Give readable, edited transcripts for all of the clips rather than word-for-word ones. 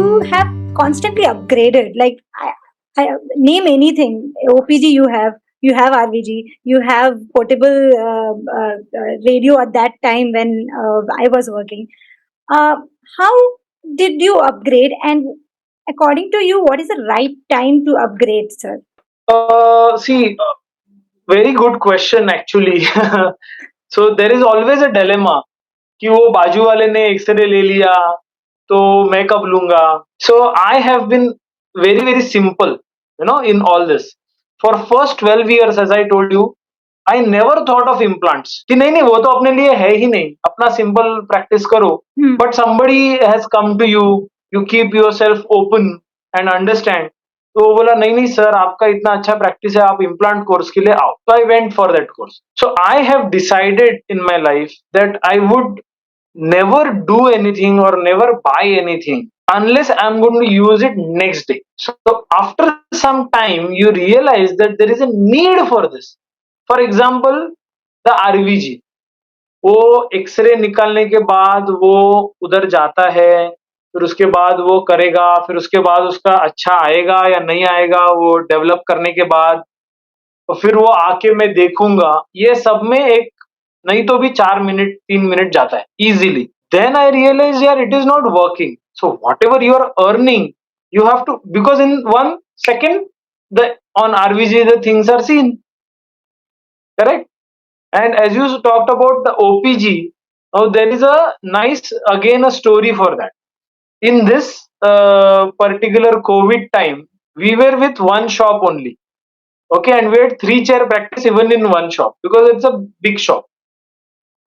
you have constantly upgraded. Like, name anything. OPG you have RVG, you have portable radio at that time when I was working. Uh, how did you upgrade, and according to you, what is the right time to upgrade, sir? See, very good question actually. So there is always a dilemma कि वो बाजू वाले ने x ray ले लिया तो मैं कब लूंगा. So I have been very simple, in all this. For first 12 years, as I told you, I never thought of implants. कि नहीं नहीं, वो तो अपने लिए है ही नहीं, अपना सिंपल प्रैक्टिस करो. But somebody has come to you, you keep yourself open and understand. तो वो बोला नहीं नहीं सर, आपका इतना अच्छा प्रैक्टिस है, आप इम्प्लांट कोर्स के लिए आओ. So I went for that course. So I have decided in my life that I would never do anything or never buy anything unless I'm going to use it next day. So after some time, you realize that there is a need for this. For example, the RVG. वो x ray निकालने के बाद वो उधर जाता है, फिर उसके बाद वो करेगा, फिर उसके बाद उसका अच्छा आएगा या नहीं आएगा वो डेवलप करने के बाद, तो फिर वो आके मैं देखूंगा. ये सब में एक नहीं तो भी 4 मिनट 3 मिनट जाता है easily. Then I realized, yeah, it is not working. So whatever you are earning, you have to, because in 1 second, the on RVG the things are seen. Correct? And as you talked about the OPG, now there is a nice, again, a story for that. In this particular COVID time, we were with one shop only. Okay, and we had 3 chair practice even in one shop because it's a big shop.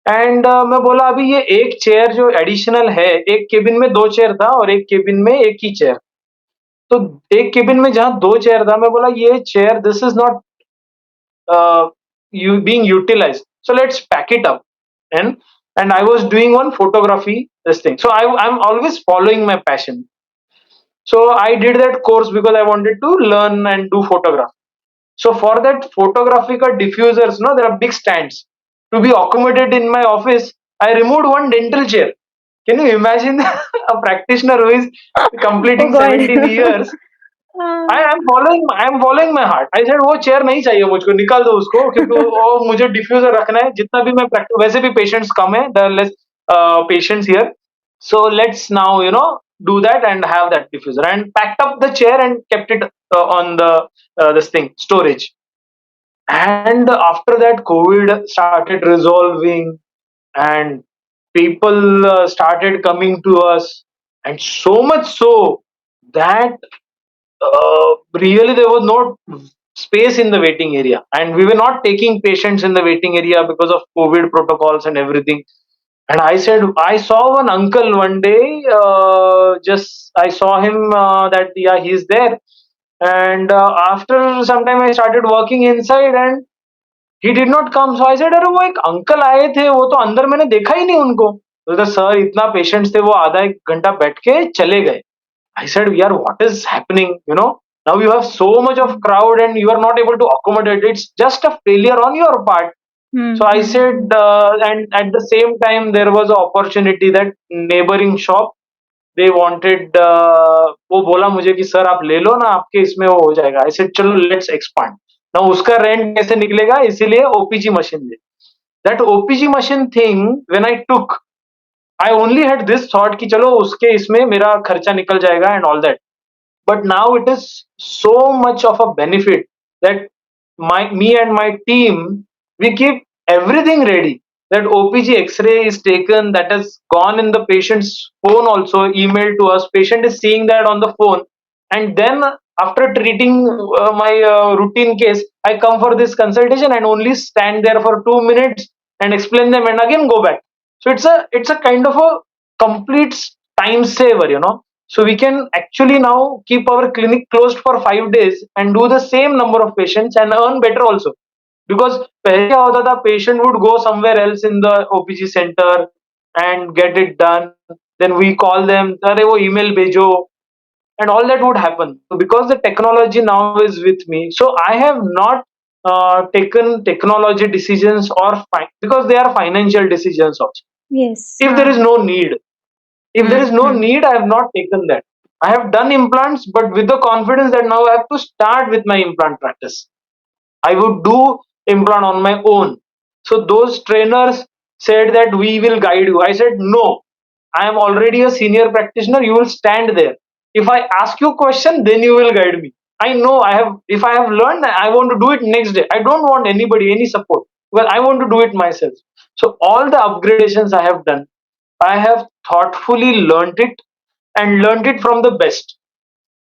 And मैं बोला अभी ये एक chair जो additional है, एक cabin में 2 chair था और एक केबिन में एक ही चेयर. तो एक केबिन में जहां 2 चेयर था, मैं बोला ये chair, this is not you being utilized, so let's pack it up. And I was doing one photography this thing, so I'm always following my passion. So I did that course because I wanted to learn and do photography. So for that photographic diffusers, there are big stands to be accommodated in my office. I removed one dental chair. Can you imagine? A practitioner who is completing 17 years. I am following my heart. I said वो chair नहीं चाहिए मुझको, निकाल दो उसको, क्योंकि वो मुझे डिफ्यूजर रखना है. जितना भी मैं प्रैक्टिस, वैसे भी पेशेंट्स कम है, there are less patients here. So let's now do that and have that diffuser, and packed up the chair and kept it on the this thing storage. And after that, COVID started resolving, and people started coming to us, and so much so that really there was no space in the waiting area, and we were not taking patients in the waiting area because of COVID protocols and everything. And I said, I saw one uncle one day, just I saw him that, yeah, he's there. And after some time, I started working inside and he did not come. So I said, अरे वो एक uncle आए थे, वो तो अंदर मैंने देखा ही नहीं उनको. तो सर इतना पेशेंट्स थे, वो आधा एक घंटा बैठ के चले गए. I said, yaar, what is happening? Now you have so much of crowd and you are not able to accommodate. It's just a failure on your part. So I said, and at the same time, there was an opportunity that neighboring shop, they wanted, वो बोला मुझे कि sir आप ले लो ना, आपके इसमें वो हो जाएगा. I said, चलो let's expand. Now उसका रेंट कैसे निकलेगा, इसीलिए OPG मशीन ले. That OPG machine thing, when I took, I only had this thought कि चलो उसके इसमें मेरा खर्चा निकल जाएगा and all that. But now it is so much of a benefit that me and my team, we keep everything ready. That OPG X-ray is taken, that has gone in the patient's phone also, emailed to us. Patient is seeing that on the phone, and then after treating my routine case, I come for this consultation and only stand there for 2 minutes and explain them and again go back. So it's a kind of a complete time saver. So we can actually now keep our clinic closed for 5 days and do the same number of patients and earn better also. Because पहले क्या होता था, patient would go somewhere else in the OPG center and get it done. Then we call them, अरे वो email भेजो, and all that would happen. So because the technology now is with me, so I have not taken technology decisions because they are financial decisions also. Yes. If there is no need, I have not taken that. I have done implants, but with the confidence that now I have to start with my implant practice. I would do implant on my own. So those trainers said that we will guide you. I said, no, I am already a senior practitioner. You will stand there. If I ask you a question, then you will guide me. I know I have, if I have learned, I want to do it next day. I don't want anybody, any support. Well, I want to do it myself. So all the upgradations I have done, I have thoughtfully learned it and learned it from the best.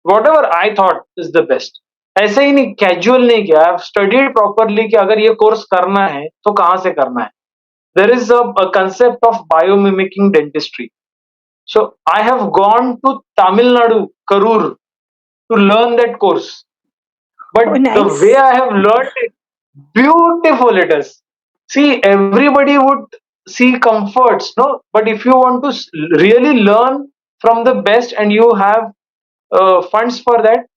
Whatever I thought is the best. ऐसे ही नहीं, casual नहीं किया. I have studied properly कि अगर ये course करना है तो कहाँ से करना है. There is a concept of biomimicking dentistry. So I have gone to Tamil Nadu, Karur, to learn that course. But Oh, the nice. way I have learned it, beautiful it is. See, everybody would see comforts, no? But if you want to really learn from the best and you have funds for that,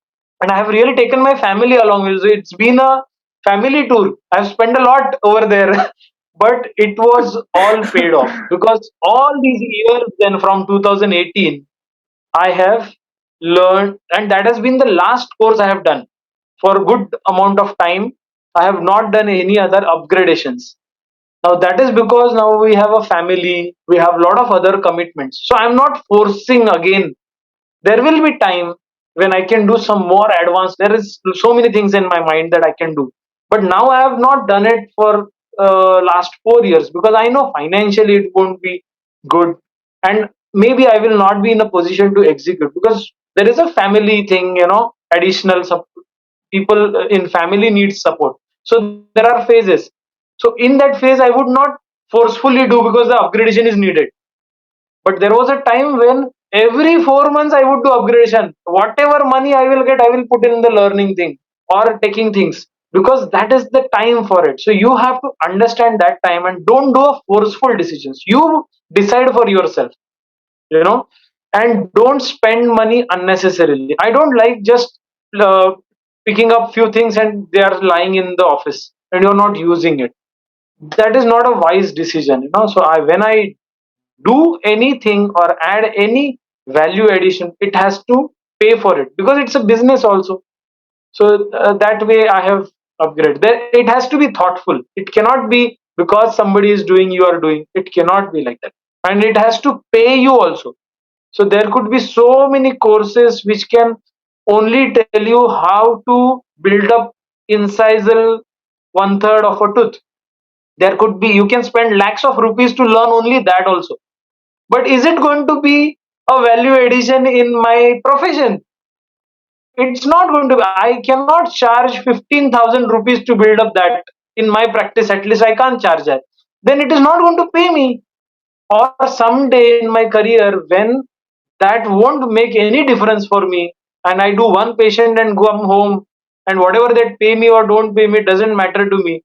and I have really taken my family along with it. It's been a family tour. I've spent a lot over there, but it was all paid off because all these years then from 2018 I have learned, and that has been the last course I have done for a good amount of time. I have not done any other upgradations. Now that is because now we have a family, we have a lot of other commitments. So I'm not forcing again. There will be time when I can do some more advanced. There is so many things in my mind that I can do, but now I have not done it for last 4 years because I know financially it won't be good, and maybe I will not be in a position to execute because there is a family thing, additional people in family needs support. So there are phases. So in that phase, I would not forcefully do because the upgradation is needed. But there was a time when every 4 months I would do upgradation. Whatever money I will get, I will put in the learning thing or taking things because that is the time for it. So you have to understand that time and don't do a forceful decisions. You decide for yourself, you know, and don't spend money unnecessarily. I don't like just uh, picking up few things and they are lying in the office and you're not using it. That is not a wise decision. So when I do anything or add any value addition, it has to pay for it because it's a business also. So that way I have upgraded. It has to be thoughtful. It cannot be because somebody is doing, you are doing. It cannot be like that. And it has to pay you also. So there could be so many courses which can only tell you how to build up incisal one third of a tooth. There could be, you can spend lakhs of rupees to learn only that also, but is it going to be a value addition in my profession? It's not going to be. I cannot charge 15,000 rupees to build up that in my practice. At least I can't charge that. Then it is not going to pay me. Or someday in my career, when that won't make any difference for me, and I do one patient and go home, and whatever that pay me or don't pay me doesn't matter to me,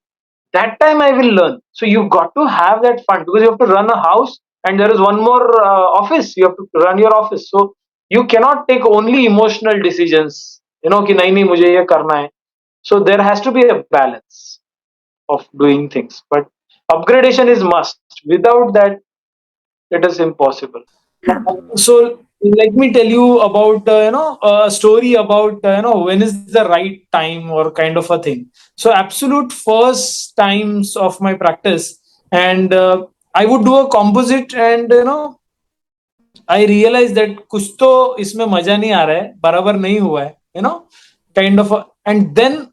that time I will learn. So you got to have that fund because you have to run a house and there is one more office. You have to run your office. So you cannot take only emotional decisions. कि नहीं नहीं मुझे ये करना है. So there has to be a balance of doing things. But upgradation is must. Without that, it is impossible. So let me tell you about a story about when is the right time or kind of a thing. So absolute first times of my practice, and I would do a composite, and I realized that कुछ तो इसमें मजा नहीं आ रहा है, बराबर नहीं हुआ है, kind of and then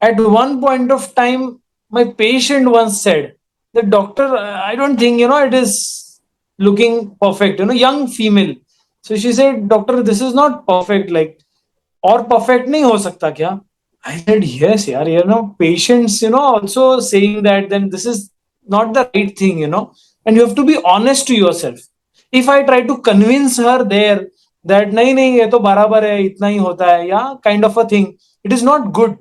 at one point of time, my patient once said, the doctor, I don't think, it is looking perfect, young female. So she said, doctor, this is not perfect, like, or perfect nahi ho sakta kya? I said, yes, yaar, patients, also saying that, then this is not the right thing, and you have to be honest to yourself. If I try to convince her there that, nahi, nahi, ye to barabar hai, itna hi hota hai, yeah, kind of a thing, it is not good.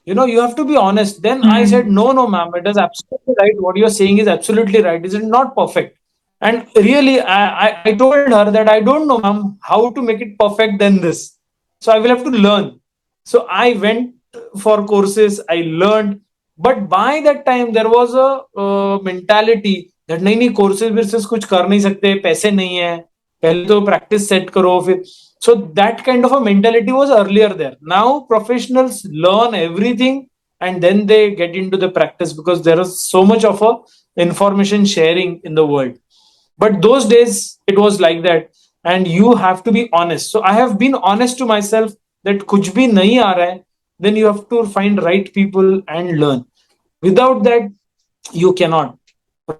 You have to be honest. Then I said, no, no, ma'am, it is absolutely right. What you're saying is absolutely right. Is it not perfect? And really, I told her that I don't know, ma'am, how to make it perfect than this. So I will have to learn. So I went for courses, I learned. But by that time, there was a mentality that नहीं नहीं courses versus कुछ कर नहीं सकते, पैसे नहीं है. पहले तो प्रैक्टिस सेट करो फिर. So that kind of a mentality was earlier there. Now professionals learn everything and then they get into the practice because there is so much of a information sharing in the world. But those days it was like that, and you have to be honest. So I have been honest to myself that kuch bhi nahi aa raha hai, then you have to find right people and learn. Without that, you cannot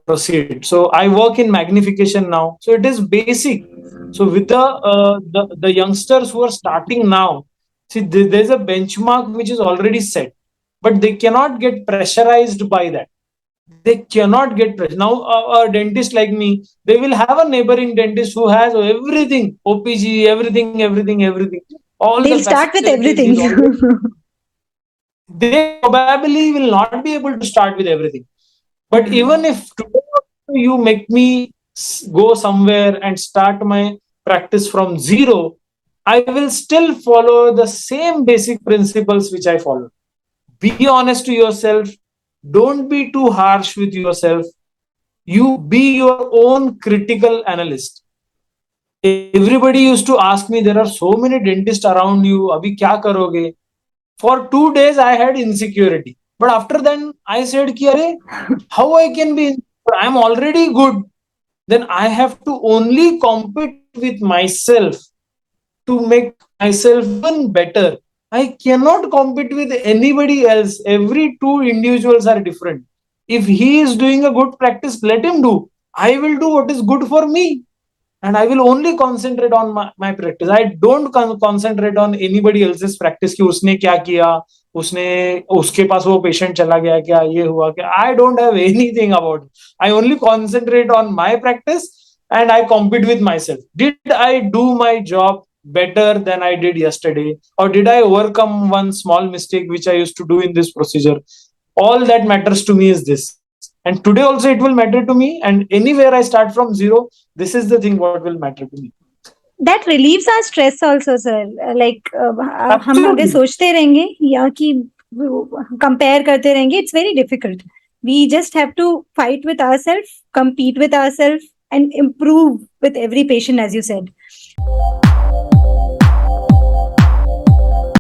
proceed. So I work in magnification now, so it is basic. So with the youngsters who are starting now, see, there's a benchmark which is already set, but they cannot get pressurized by that. They cannot get pressure. Now a dentist like me, they will have a neighboring dentist who has everything, OPG, everything, all the They'll start with facilities. everything. He's already, they probably will not be able to start with everything. But even if today you make me go somewhere and start my practice from zero, I will still follow the same basic principles which I follow. Be honest to yourself. Don't be too harsh with yourself. You be your own critical analyst. Everybody used to ask me, there are so many dentists around you. Abhi kya karoge? For 2 days, I had insecurity. But after then, I said, ki, Are, how I can be? I'm already good. Then I have to only compete with myself to make myself even better. I cannot compete with anybody else. Every two individuals are different. If he is doing a good practice, let him do. I will do what is good for me. And I will only concentrate on my practice. I don't concentrate on anybody else's practice कि उसने क्या किया, उसने उसके पास वो patient चला गया क्या, ये हुआ क्या. I don't have anything about it. I only concentrate on my practice and I compete with myself. Did I do my job better than I did yesterday, or did I overcome one small mistake which I used to do in this procedure? All that matters to me is this. And today also it will matter to me. And anywhere I start from zero, this is the thing what will matter to me. That relieves our stress also, sir. Like हम अगर Absolutely. सोचते रहेंगे या कि compare करते रहेंगे, it's very difficult. We just have to fight with ourselves, compete with ourselves, and improve with every patient, as you said.